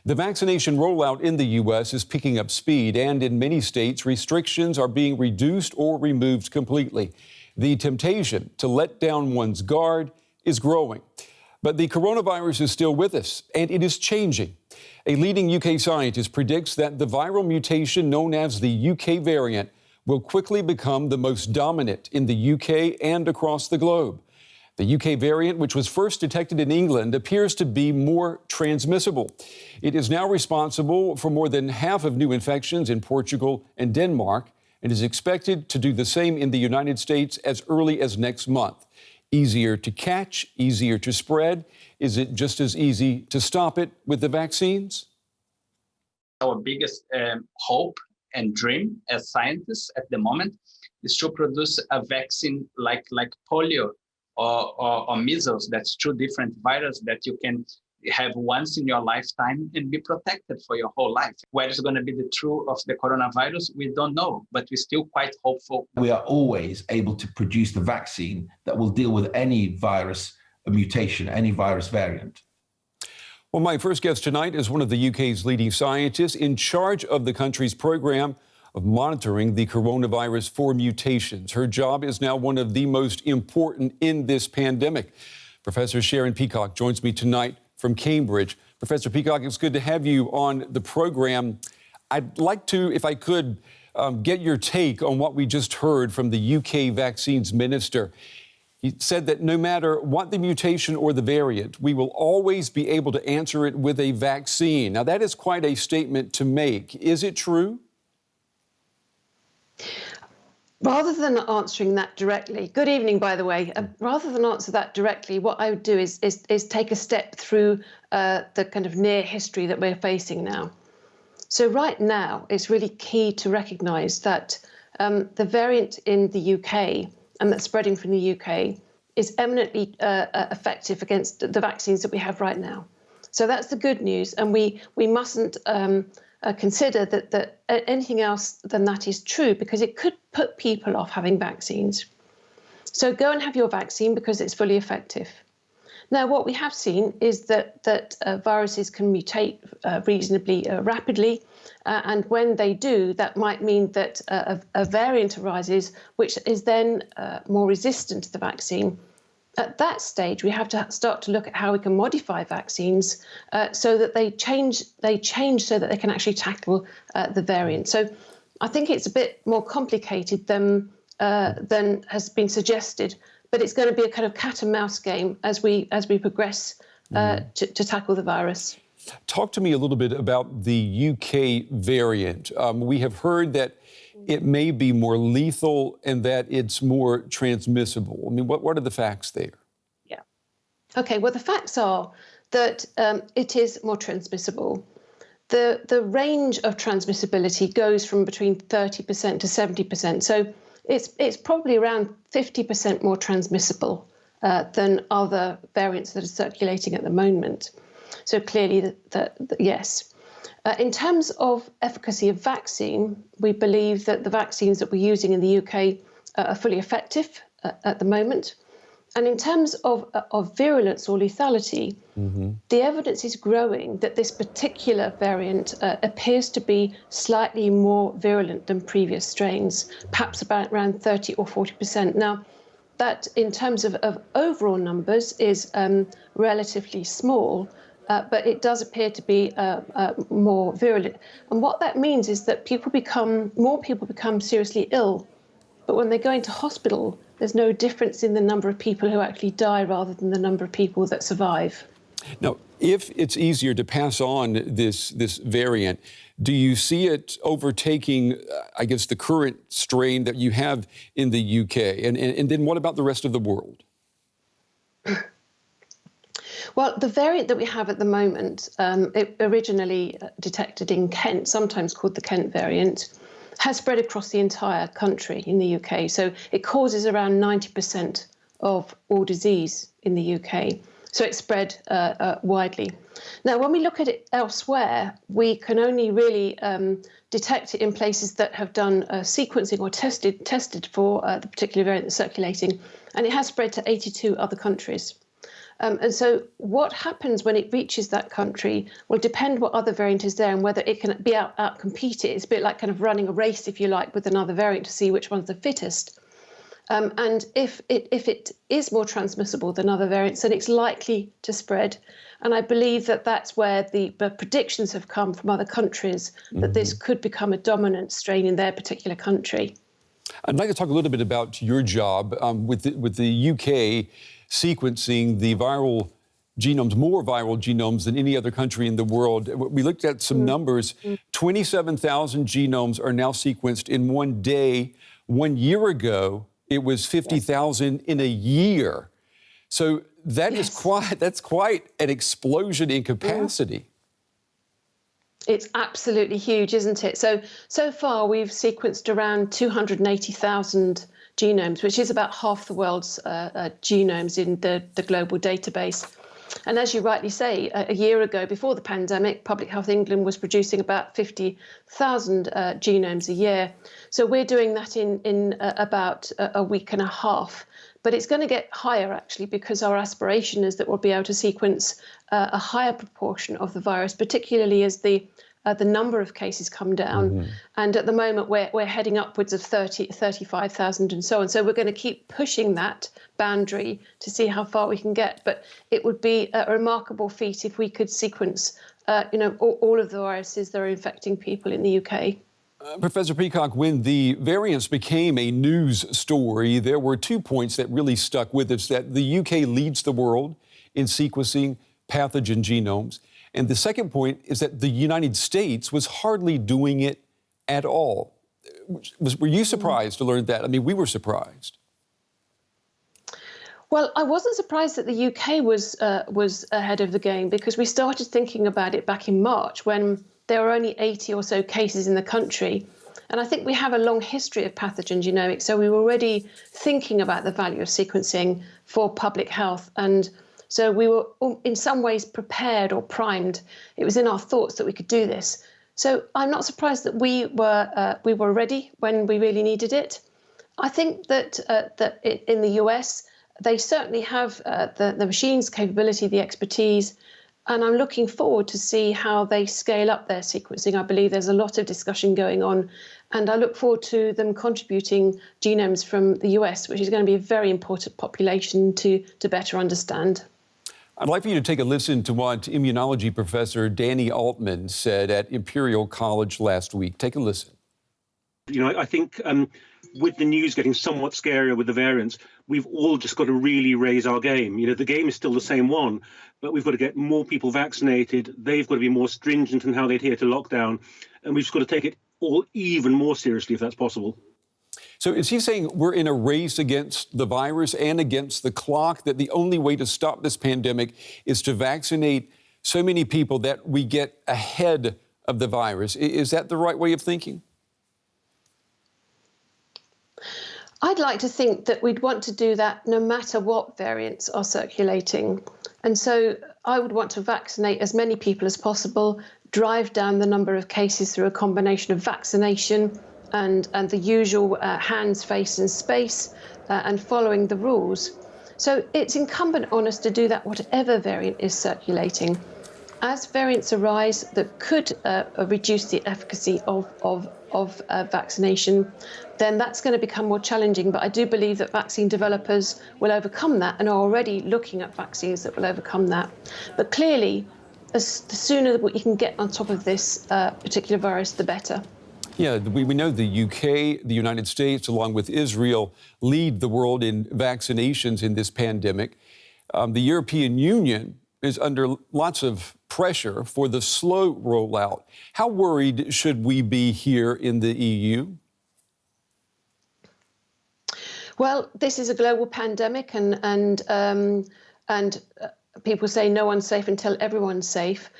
The vaccination rollout in the U.S. is picking up speed, and in many states, restrictions are being reduced or removed completely. The temptation to let down one's guard is growing. But the coronavirus is still with us, and it is changing. A leading UK scientist predicts that the viral mutation known as the UK variant will quickly become the most dominant in the UK and across the globe. The UK variant, which was first detected in England, appears to be more transmissible. It is now responsible for more than half of new infections in Portugal and Denmark, and is expected to do the same in the United States as early as next month. Easier to catch, easier to spread. Is it just as easy to stop it with the vaccines? Our biggest hope and dream as scientists at the moment is to produce a vaccine like polio or measles. That's two different viruses that you can have once in your lifetime and be protected for your whole life. Whether it's going to be the truth of the coronavirus, we don't know, but we're still quite hopeful. We are always able to produce the vaccine that will deal with any virus mutation, any virus variant. Well, my first guest tonight is one of the UK's leading scientists in charge of the country's program of monitoring the coronavirus for mutations. Her job is now one of the most important in this pandemic. Professor Sharon Peacock joins me tonight from Cambridge. Professor Peacock, it's good to have you on the program. I'd like to, if I could, get your take on what we just heard from the UK vaccines minister. He said that no matter what the mutation or the variant, we will always be able to answer it with a vaccine. Now, that is quite a statement to make. Is it true? Rather than answering that directly, good evening, by the way, rather than answer that directly, what I would do is take a step through the kind of near history that we're facing now. So right now, it's really key to recognise that the variant in the UK and that's spreading from the UK is eminently effective against the vaccines that we have right now. So that's the good news, and we mustn't consider that anything else than that is true, because it could put people off having vaccines. So go and have your vaccine because it's fully effective. Now, what we have seen is that viruses can mutate reasonably rapidly, and when they do, that might mean that a variant arises, which is then more resistant to the vaccine. At that stage, we have to start to look at how we can modify vaccines so that they change so that they can actually tackle the variant. So I think it's a bit more complicated than has been suggested, but it's going to be a kind of cat and mouse game as we progress to tackle the virus. Talk to me a little bit about the UK variant. We have heard that it may be more lethal and that it's more transmissible. I mean, what are the facts there? Yeah. OK, well, the facts are that it is more transmissible. The range of transmissibility goes from between 30% to 70%. So it's probably around 50% more transmissible than other variants that are circulating at the moment. So clearly, yes. In terms of efficacy of vaccine, we believe that the vaccines that we're using in the UK are fully effective at the moment. And in terms of virulence or lethality, the evidence is growing that this particular variant appears to be slightly more virulent than previous strains, perhaps around 30 or 40%. Now, that in terms of overall numbers is relatively small, but it does appear to be more virulent. And what that means is that more people become seriously ill. But when they go into hospital, there's no difference in the number of people who actually die rather than the number of people that survive. Now, if it's easier to pass on this variant, do you see it overtaking, I guess, the current strain that you have in the UK? And then what about the rest of the world? Well, the variant that we have at the moment, it originally detected in Kent, sometimes called the Kent variant, has spread across the entire country in the UK. So it causes around 90% of all disease in the UK. So it's spread widely. Now, when we look at it elsewhere, we can only really detect it in places that have done sequencing or tested for the particular variant that's circulating. And it has spread to 82 other countries. And so what happens when it reaches that country will depend what other variant is there and whether it can be out-competed. It's a bit like kind of running a race, if you like, with another variant to see which one's the fittest. And if it is more transmissible than other variants, then it's likely to spread. And I believe that that's where the predictions have come from other countries, that this could become a dominant strain in their particular country. I'd like to talk a little bit about your job with the UK sequencing the viral genomes, more viral genomes than any other country in the world. We looked at some numbers. 27,000 genomes are now sequenced in one day. 1 year ago, it was 50,000 in a year. So that's quite an explosion in capacity. It's absolutely huge, isn't it? So far, we've sequenced around 280,000 genomes, which is about half the world's genomes in the global database. And as you rightly say, a year ago, before the pandemic, Public Health England was producing about 50,000 genomes a year. So we're doing that in about a week and a half. But it's going to get higher, actually, because our aspiration is that we'll be able to sequence a higher proportion of the virus, particularly as the number of cases come down. And at the moment, we're heading upwards of 35,000 and so on. So we're going to keep pushing that boundary to see how far we can get. But it would be a remarkable feat if we could sequence, all of the viruses that are infecting people in the UK. Professor Peacock, when the variants became a news story, there were 2 points that really stuck with us, that the UK leads the world in sequencing pathogen genomes. And the second point is that the United States was hardly doing it at all. Were you surprised to learn that? I mean, we were surprised. Well, I wasn't surprised that the UK was ahead of the game, because we started thinking about it back in March when there were only 80 or so cases in the country. And I think we have a long history of pathogen genomics, so we were already thinking about the value of sequencing for public health. And so we were in some ways prepared or primed. It was in our thoughts that we could do this. So I'm not surprised that we were ready when we really needed it. I think that in the US, they certainly have the machines, capability, the expertise. And I'm looking forward to see how they scale up their sequencing. I believe there's a lot of discussion going on. And I look forward to them contributing genomes from the US, which is going to be a very important population to better understand. I'd like for you to take a listen to what immunology professor Danny Altman said at Imperial College last week. Take a listen. I think with the news getting somewhat scarier with the variants, we've all just got to really raise our game. The game is still the same one, but we've got to get more people vaccinated. They've got to be more stringent in how they adhere to lockdown. And we've just got to take it all even more seriously if that's possible. So is he saying we're in a race against the virus and against the clock, that the only way to stop this pandemic is to vaccinate so many people that we get ahead of the virus? Is that the right way of thinking? I'd like to think that we'd want to do that no matter what variants are circulating. And so I would want to vaccinate as many people as possible, drive down the number of cases through a combination of vaccination and the usual hands, face and space, and following the rules. So it's incumbent on us to do that whatever variant is circulating. As variants arise that could reduce the efficacy of vaccination, then that's going to become more challenging. But I do believe that vaccine developers will overcome that and are already looking at vaccines that will overcome that. But clearly, the sooner that you can get on top of this particular virus, the better. Yeah, we know the UK, the United States, along with Israel, lead the world in vaccinations in this pandemic. The European Union is under lots of pressure for the slow rollout. How worried should we be here in the EU? Well, this is a global pandemic, and people say no one's safe until everyone's safe.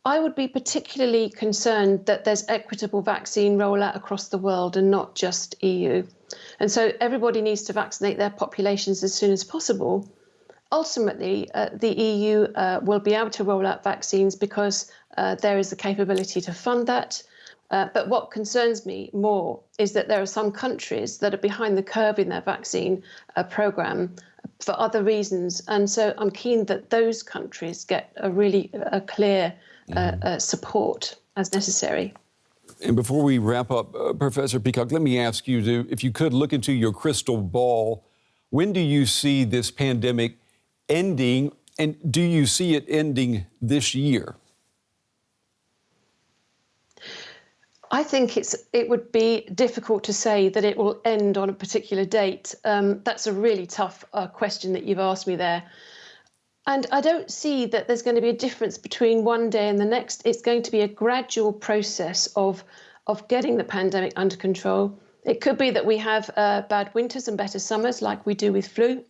I would be particularly concerned that there's equitable vaccine rollout across the world and not just EU. And so everybody needs to vaccinate their populations as soon as possible. Ultimately, the EU will be able to roll out vaccines because there is the capability to fund that. But what concerns me more is that there are some countries that are behind the curve in their vaccine program, for other reasons. And so I'm keen that those countries get a clear support as necessary. And before we wrap up, Professor Peacock, let me ask you if you could look into your crystal ball, when do you see this pandemic ending, and do you see it ending this year? I think it would be difficult to say that it will end on a particular date. That's a really tough question that you've asked me there. And I don't see that there's going to be a difference between one day and the next. It's going to be a gradual process of getting the pandemic under control. It could be that we have bad winters and better summers like we do with flu.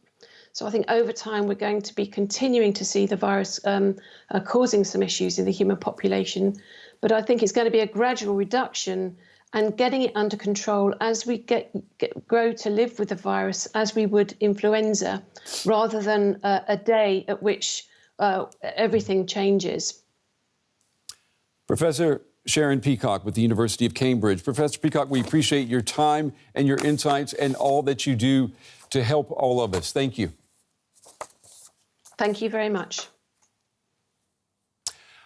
So I think over time we're going to be continuing to see the virus causing some issues in the human population. But I think it's going to be a gradual reduction and getting it under control as we grow to live with the virus as we would influenza, rather than a day at which everything changes. Professor Sharon Peacock with the University of Cambridge. Professor Peacock, we appreciate your time and your insights and all that you do to help all of us. Thank you. Thank you very much.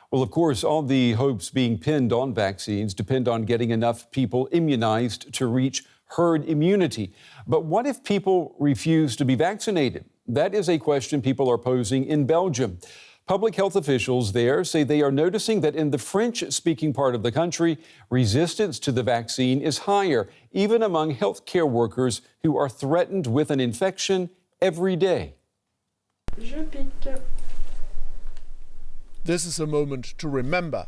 Well, of course, all the hopes being pinned on vaccines depend on getting enough people immunized to reach herd immunity. But what if people refuse to be vaccinated? That is a question people are posing in Belgium. Public health officials there say they are noticing that in the French-speaking part of the country, resistance to the vaccine is higher, even among healthcare workers who are threatened with an infection every day. This is a moment to remember.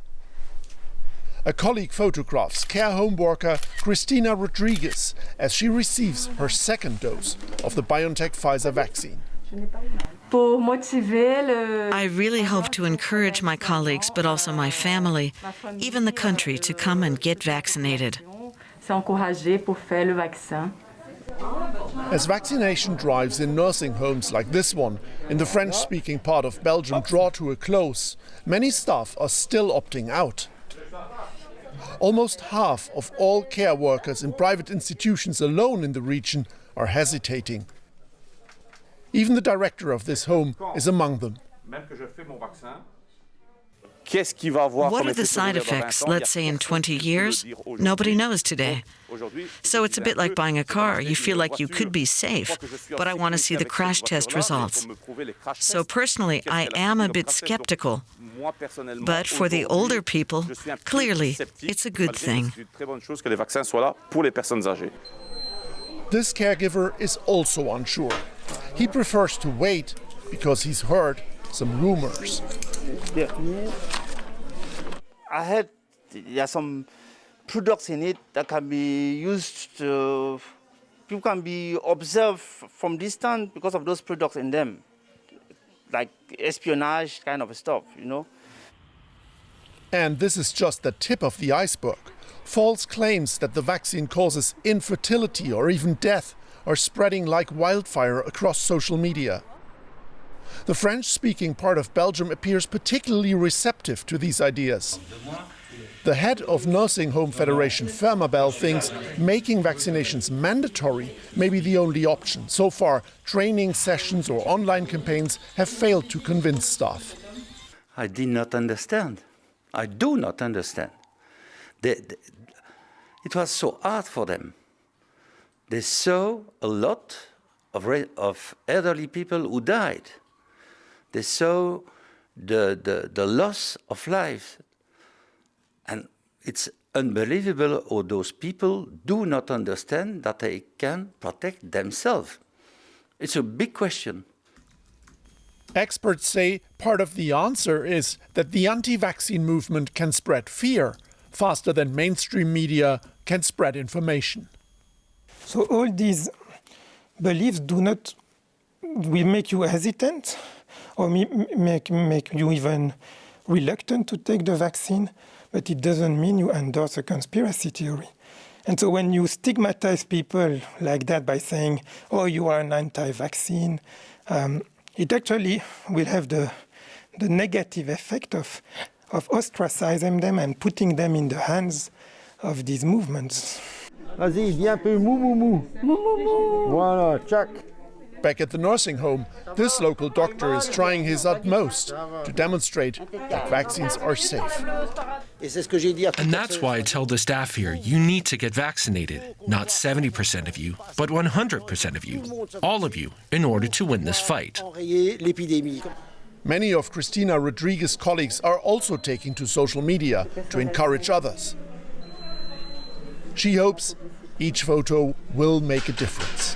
A colleague photographs care home worker Cristina Rodriguez as she receives her second dose of the BioNTech Pfizer vaccine. I really hope to encourage my colleagues, but also my family, even the country, to come and get vaccinated. As vaccination drives in nursing homes like this one in the French-speaking part of Belgium draw to a close, many staff are still opting out. Almost half of all care workers in private institutions alone in the region are hesitating. Even the director of this home is among them. What are the side effects, let's say in 20 years? Nobody knows today. So it's a bit like buying a car. You feel like you could be safe, but I want to see the crash test results. So personally, I am a bit skeptical. But for the older people, clearly, it's a good thing. This caregiver is also unsure. He prefers to wait because he's heard some rumors. I heard there are some products in it that can be used to, people can be observed from distance because of those products in them, like espionage kind of stuff, you know. And this is just the tip of the iceberg. False claims that the vaccine causes infertility or even death are spreading like wildfire across social media. The French-speaking part of Belgium appears particularly receptive to these ideas. The head of Nursing Home Federation, Fermabel, thinks making vaccinations mandatory may be the only option. So far, training sessions or online campaigns have failed to convince staff. I did not understand. I do not understand. It was so hard for them. They saw a lot of elderly people who died. They saw the loss of life. And it's unbelievable how those people do not understand that they can protect themselves. It's a big question. Experts say part of the answer is that the anti-vaccine movement can spread fear faster than mainstream media can spread information. So all these beliefs will make you hesitant or make you even reluctant to take the vaccine, but it doesn't mean you endorse a conspiracy theory. And so when you stigmatize people like that by saying, oh, you are an anti-vaccine, it actually will have the negative effect of ostracizing them and putting them in the hands of these movements. Vas-y, dis un peu mou mou mou. Mou mou mou. Voilà, tchac. Back at the nursing home, this local doctor is trying his utmost to demonstrate that vaccines are safe. And that's why I tell the staff here, you need to get vaccinated. Not 70% of you, but 100% of you. All of you, in order to win this fight. Many of Cristina Rodriguez's colleagues are also taking to social media to encourage others. She hopes each photo will make a difference.